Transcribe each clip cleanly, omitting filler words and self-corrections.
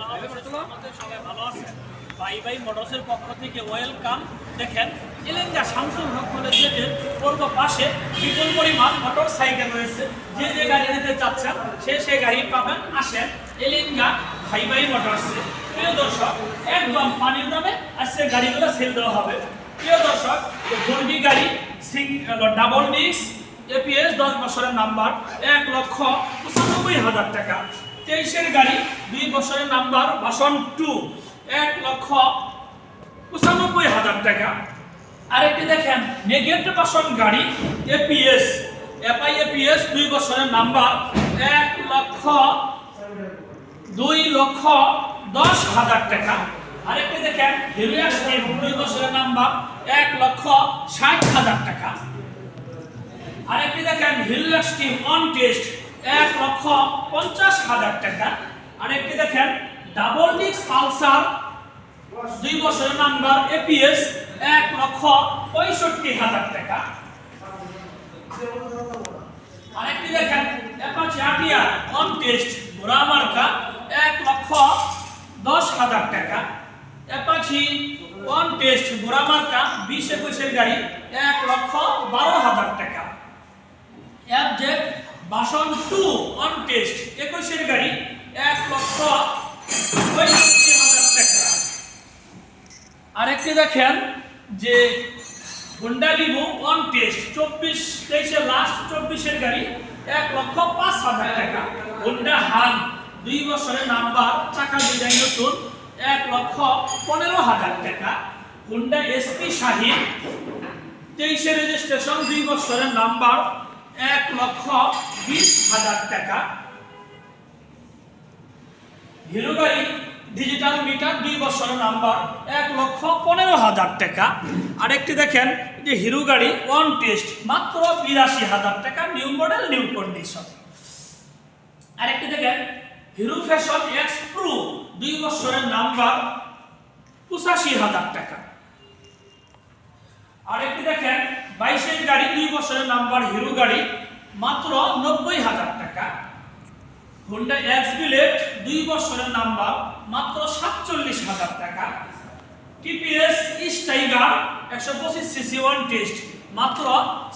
সবাই ভালো আছে। ভাই ভাই মোটরসের পক্ষ থেকে ওয়েলকাম। দেখেন এলেঙ্গা শামসুল হক কলেজের পূর্ব পাশে বিপুল পরিমাণ মোটর সাইকেল রয়েছে। যে যে গাড়ি নিতে চাচ্ছেন সে গাড়ি পাবেন। আসেন এলেঙ্গা ভাই ভাই মোটরসে। প্রিয় দর্শক, একদম পানির দামে আজকে গাড়িগুলো সেল দেওয়া হবে। প্রিয় দর্শক, গর্বি গাড়ি ডাবল ডিস্ক এপিএস 10 বছরের নাম্বার 1,95,000 টাকা। 23-এর গাড়ি 2 বছরের নাম্বার ভার্সন 2 1,95,000 টাকা। আরেকটি দেখেন নেগেট ভার্সন গাড়ি এপিএস এপিএস 2 বছরের নাম্বার 1,02,10,000 টাকা। আরেকটি দেখেন হিরো এক্সট্রিম 2 বছরের নাম্বার 1,60,000 টাকা। আরেকটি দেখেন হিরো এক্সট্রিম অন টেস্ট 1,50,000 টাকা। আরেকটি দেখেন ডাবল ডিস্ক পালসার 2 বছরের নাম্বার এপিএস 1,65,000 টাকা। আরেকটি দেখেন অ্যাপাচি আটিয়ার অন টেস্ট ঘোড়া মার্কা 1,10,000 টাকা। অ্যাপাচি অন টেস্ট ঘোড়া মার্কা 20-21-এর গাড়ি 1,12,000 টাকা। এফজেড ভার্সন 2 অন টেস্ট 21-এর গাড়ি 1,65,000 টাকা। আরেকটি দেখেন যে হোন্ডা লিভো অন টেস্ট 23-23-এর লাস্ট 24-এর গাড়ি 1,05,000 টাকা। হোন্ডা হান 2 বছরের নাম্বার চাকা ডিজাইন নতুন 1,15,000 টাকা। হোন্ডা এসপি শাহিন 23-এর রেজিস্ট্রেশন 2 বছরের নাম্বার 1,20,000 টাকা। হিরো গাড়ি ডিজিটাল মিটার 2 বছরের নাম্বার 1,15,000 টাকা। আরেকটি দেখেন যে হিরো গাড়ি ওয়ান টেস্ট মাত্র 82,000 টাকা, নিউ মডেল নিউ কন্ডিশন। আরেকটি দেখেন হিরো ফ্যাশন এক্স প্রো 2 বছরের নাম্বার 85,000 টাকা। আরেকটি দেখেন 22-এর গাড়ি 2 বছরের নাম্বার হিরো গাড়ি মাত্র 90,000 টাকা। হোন্ডা এক্স বিলেট 2 বছরের নাম্বার মাত্র 47,000 টাকা। TPS tiger 125 CC one test মাত্র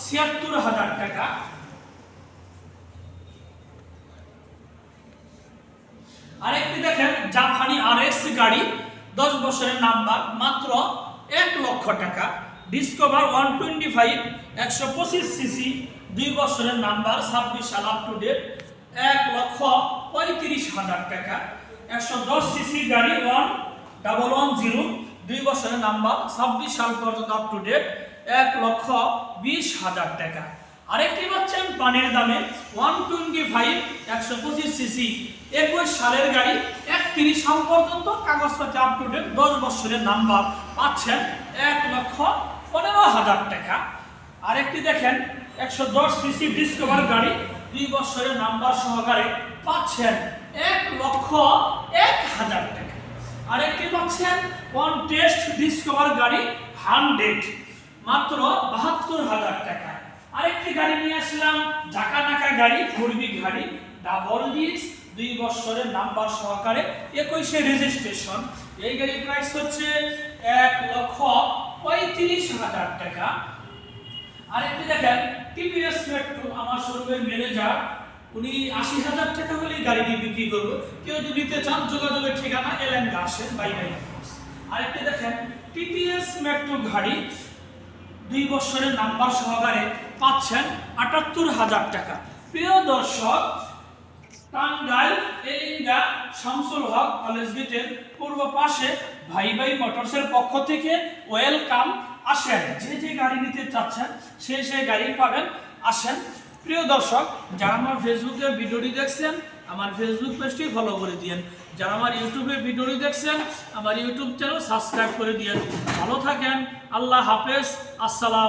76,000 টাকা। আরেকটি দেখেন জাপানি আরএক্স গাড়ি 10 বছরের নাম্বার মাত্র 1 লক্ষ টাকা। ডিসকভার 125 125 সিসি 2 বছরের নাম্বার 26 সাল আপ টু ডেট 1,35,000 টাকা। 110 সিসি গাড়ি 1110 2 বছরের নাম্বার 26 সাল পর্যন্ত আপ টু ডেট 1,20,000 টাকা। আরেকটি পাচ্ছেন পানির দামে 125 125 সিসি 21 সালের গাড়ি 31 সাল পর্যন্ত কাগজপত্র আপ টু ডেট 10 বছরের নাম্বার পাচ্ছেন 1,15,000 টাকা। আরেকটি দেখেন 110 সিসি ডিসকভার গাড়ি 2 বছরের নাম্বার সহকারে পাচ্ছেন 1,01,000 টাকা। আরেকটি পাচ্ছেন ওয়ান টেস্ট ডিসকভার গাড়ি 100 মাত্র 72,000 টাকা। আরেকটি গাড়ি নিয়ে আসলাম ঝাঁকানাকা গাড়ি গর্বি গাড়ি ডাবল ডিস্ক 2 বছরের নাম্বার সহকারে 21-এর রেজিস্ট্রেশন। এই গাড়ির প্রাইস হচ্ছে 1,35,000 টাকা। আরেকটি দেখেন টিভিএস মেট্রো আমার শোরুমের ম্যানেজার উনি 80,000 টাকা হলেই গাড়িটি বিক্রি করবে। কেউ যদি নিতে চান যোগাযোগের ঠিকানা এলেঙ্গা আসেন বাই বাই। আরেকটি দেখেন টিভিএস মেট্রো গাড়ি 2 বছরের নাম্বার সহকারে পাচ্ছেন 78,000 টাকা। প্রিয় দর্শক, টাঙ্গাইল এলেঙ্গা শামসুল হক কলেজ গেটের পূর্ব পাশে ভাই ভাই মোটরসের পক্ষ থেকে ওয়েলকাম। আসেন, যে যে গাড়ি নিতে চাচ্ছেন সে গাড়ি পাবেন। আসেন। প্রিয় দর্শক, যারা আমার ফেসবুকে ভিডিওটি দেখছেন আমার ফেসবুক পেজটি ফলো করে দিয়েন। যারা আমার ইউটিউবে ভিডিওটি দেখছেন আমার ইউটিউব চ্যানেল সাবস্ক্রাইব করে দিয়েন। ভালো থাকেন। আল্লাহ হাফেজ। আসসালাম।